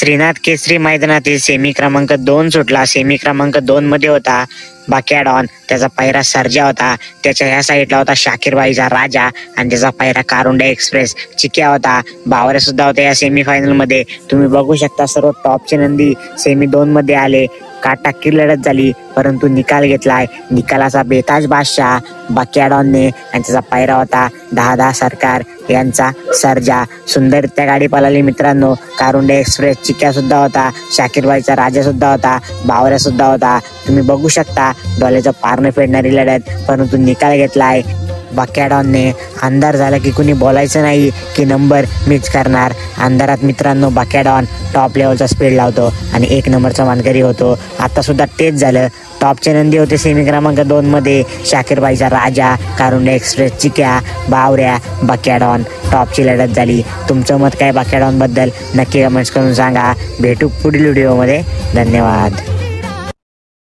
श्रीनाथ केसरी मैदानातील सेमी क्रमांक 2 सुटला। सेमी क्रमांक 2 मध्ये होता बाकॅडॉन, त्याचा पायरा सर्जा होता। त्याच्या ह्या साईडला होता शाकीरबाईचा राजा आणि त्याचा पायरा कारुंडे एक्सप्रेस चिक्या होता। बावरे सुद्धा होते या सेमी फायनल मध्ये। तुम्ही बघू शकता सर्व टॉपचे नंदी सेमी 2 मध्ये आले। काटाकीर लढत झाली परंतु निकाल घेतलाय निकालाचा बेताज बादशाह बाकॅडॉनने आणि त्याचा पायरा होता 10 सरकार यांचा सर्जा। सुंदररित्या गाडी पळाली मित्रांनो। कारुंडे एक्सप्रेस चिक्या सुद्धा होता, शाकीरबाईचा राजा सुद्धा होता, बावऱ्या सुद्धा होता। तुम्ही बघू शकता डोळ्याचं पारणं फेडणारी लढत, परंतु निकाल घेतलाय बाकॅडॉनने। अंधार झाला की कुणी बोलायचं नाही की नंबर मिस करणार। अंधारात मित्रांनो बाकॅडॉन टॉप लेवलचा स्पीड लावतो आणि 1 नंबरचा मानकरी होतो। आता सुद्धा तेच झालं। टॉपचे नंदी होते सेमी क्रमांक 2 मध्ये शाकीरबाईचा राजा, कारुंडे एक्सप्रेस चिक्या, बावऱ्या, बाकॅडॉन। टॉपची लढत झाली। तुमचं मत काय बाकॅडॉन बद्दल नक्की कमेंट्स करून सांगा। भेटू पुढील व्हिडिओमध्ये। धन्यवाद।